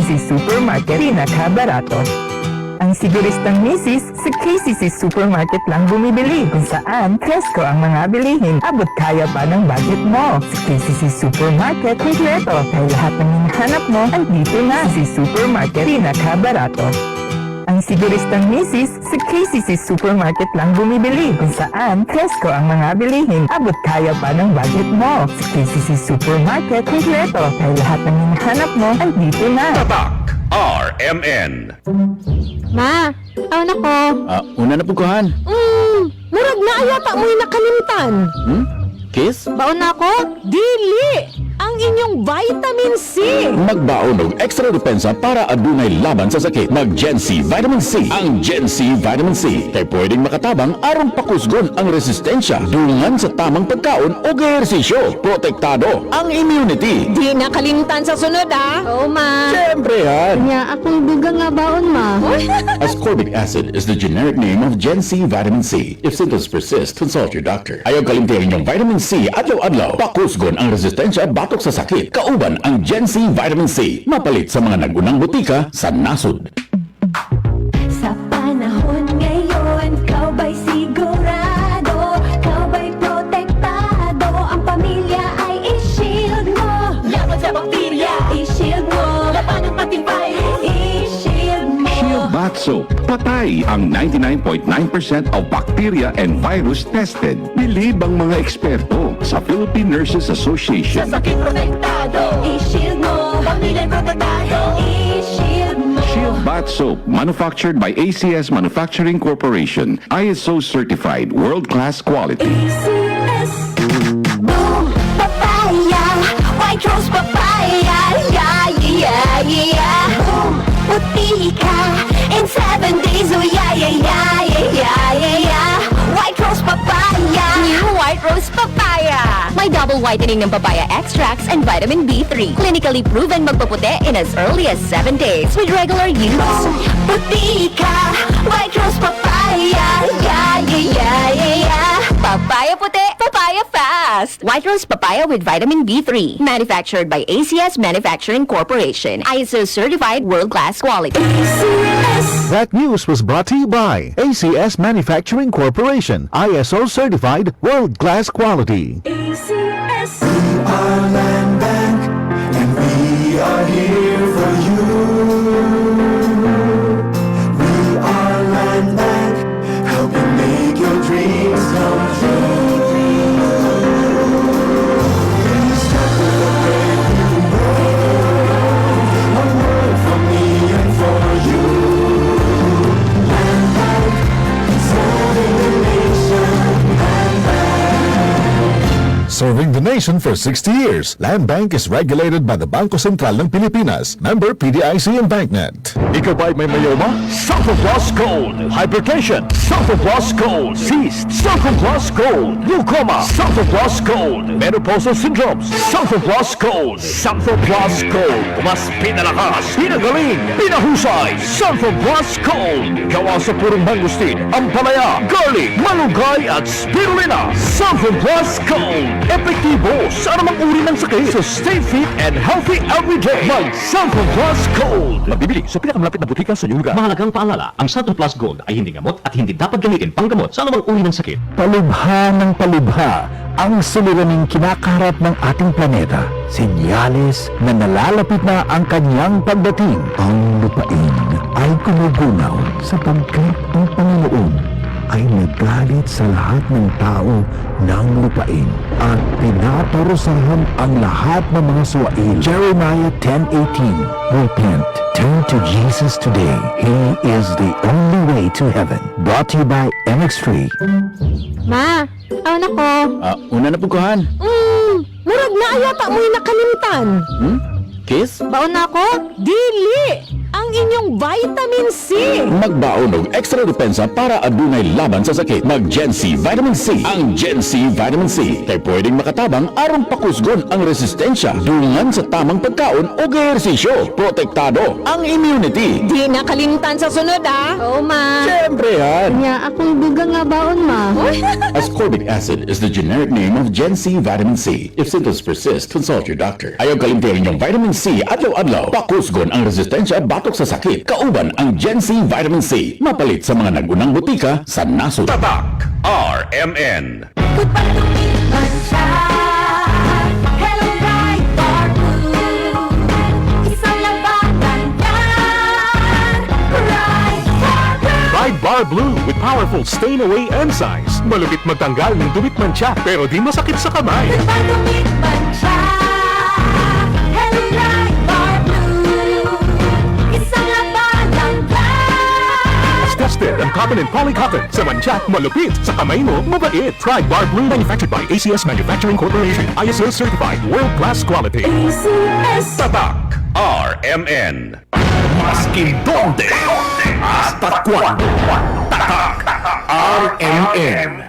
KCC Supermarket pinakabarato. Ang siguristang misis, sa KCC Supermarket lang bumibili kung saan presko ang mga bilihin, abot kaya pa ng budget mo. Sa KCC Supermarket, kompleto kaya lahat ng hinahanap mo andito na. KCC Supermarket pinakabarato. Ang siguristang misis, sa KCC Supermarket lang bumibili kung saan presko ang mga bilihin, abot kaya pa ng budget mo. Sa KCC Supermarket, kompleto kaya lahat ng hinahanap mo andito na. Tatak RMN. Ma, awan ako. Una na puguhan. Murag na ayata mo'y nakalimtan. Kiss? Baon na ako? Dili! Ang inyong vitamin C! Magbaon og extra depensa para adunay laban sa sakit. Mag Gen C Vitamin C. Ang Gen C Vitamin C kay pwedeng makatabang aron pakusgon ang resistensya dungan sa tamang pagkaon o ehersisyo. Protektado ang immunity. Di nakalimtan sa sunod, ah! Oo, ma. Siyempre yan. Nya, akong duga nga baon, ma. Ascorbic acid is the generic name of Gen C Vitamin C. If symptoms persist, consult your doctor. Ayaw kalimtihin yung Vitamin C adlaw-adlaw. Pakusgon ang resistensya batok sa sakit. Kauban ang Gen C Vitamin C. Mapalit sa mga nagunang butika sa nasod. Sa panahon ngayon, kau ba'y sigurado? Kau ba'y protektado? Ang pamilya ay i-shield mo. Laban sa bakterya, i-shield mo. Laban ng matibay, i-shield mo. Shield Bath Soap. Patay ang 99.9% of bacteria and virus tested. Bilib ang mga eksperto sa Philippine Nurses Association. Sa sakit protektado, i-shield mo. Pamilya protektado, i-shield mo. Shield Bath Soap, manufactured by ACS Manufacturing Corporation. ISO certified, world-class quality. ACS. Boom, papaya. White rose papaya. Yeah, yeah, yeah. Boom, puti ka. In 7 days, oh yeah, yeah, yeah, yeah, yeah, yeah, yeah. White rose papaya. New White Rose Papaya. May double whitening ng papaya extracts and vitamin B3. Clinically proven magpaputi in as early as 7 days with regular use. Boom, puti ka. White rose papaya. Yeah, yeah, yeah, yeah, yeah. Papaya puti, papaya fast. White Rose Papaya with vitamin B3. Manufactured by ACS Manufacturing Corporation. ISO certified world-class quality. ACS. That news was brought to you by ACS Manufacturing Corporation, ISO certified world-class quality. ACS. Our land bank, and we are here for you. We are land bank, helping make your dreams come true. Please start with a prayer you know, a word from me and for you. Land bank, serving the nation. Land bank. Serving the nation for 60 years, Land Bank is regulated by the Bangko Sentral ng Pilipinas, member PDIC and BancNet. Ikaw ba'y may mayoma? Sulfur Plus Gold. Hypertension. Sulfur Plus Gold. Cyst. Sulfur Plus Gold. Glaucoma. Sulfur Plus Gold. Menopausal syndromes. Sulfur Plus Gold. Sulfur Plus Gold. Mas pinalakas, pinagaling, pinahusay. Sulfur Plus Gold. Gawa sa purong mangustin, ampalaya, garlic, malunggay at spirulina. Sulfur Plus Gold. Epektibo sa anumang uri ng sakit. So stay fit and healthy every day. Mag Sulfur Plus Gold. Mabibili sa pinakamalapit na butika sa inyong lugar. Mahalagang paalala, ang Sulfur Plus Gold ay hindi gamot at hindi dapat gamitin panggamot sa anumang uri ng sakit. Palubha ng palubha ang suliraning kinakaharap ng ating planeta. Senyales na nalalapit na ang kanyang pagdating. Ang lupain ay gumugunaw sapagkat ang Panginoon ay nagalit sa lahat ng tao ng lupain at pinaparusahan ang lahat ng mga suwail. Jeremiah 10:18. Repent. Turn to Jesus today. He is the only way to heaven. Brought to you by MX3. Ma, awan ako. Una na puguhan. Murag na ayata mo'y nakalimtan. Kiss? Baon na ako? Dili! ang inyong vitamin C. Magbaon og extra depensa para adunay laban sa sakit. Mag Gen C Vitamin C. Ang Gen C Vitamin C kay pwedeng makatabang aron pakusgon ang resistensya dungan sa tamang pagkaon o ehersisyo. Protektado ang immunity. Di nakalimutan sa sunod ah. Oo ma. Siyempre yan. Nya akong dugang nga baon ma. Ascorbic acid is the generic name of Gen C Vitamin C. If symptoms persist, consult your doctor. Ayaw kalimtirin yung Vitamin C adlaw-adlaw. Pakusgon ang resistensya batok sa sakit. Kauban ang Gen C Vitamin C. Mapalit sa mga nagunang butika sa nasod. Tatak RMN. Pagpatumitan siya. Hello Bright Bar Blue. Isang labanan yan. Bright Bar Blue. Bright Bar Blue with powerful stain-away enzymes. Malupit magtanggal ng dumit mancha pero di masakit sa kamay. Pagpatumitan siya. Hello Bright Bar Blue. Isang labanan yan. As tested ang cotton and polycotton. Sa mancha, malupit. Sa kamay mo, mabait. Try Bar Blue manufactured by ACS Manufacturing Corporation. ISO certified world-class quality. ACS. Tatak RMN. Maskin donde, hasta cuando. Tatak RMN.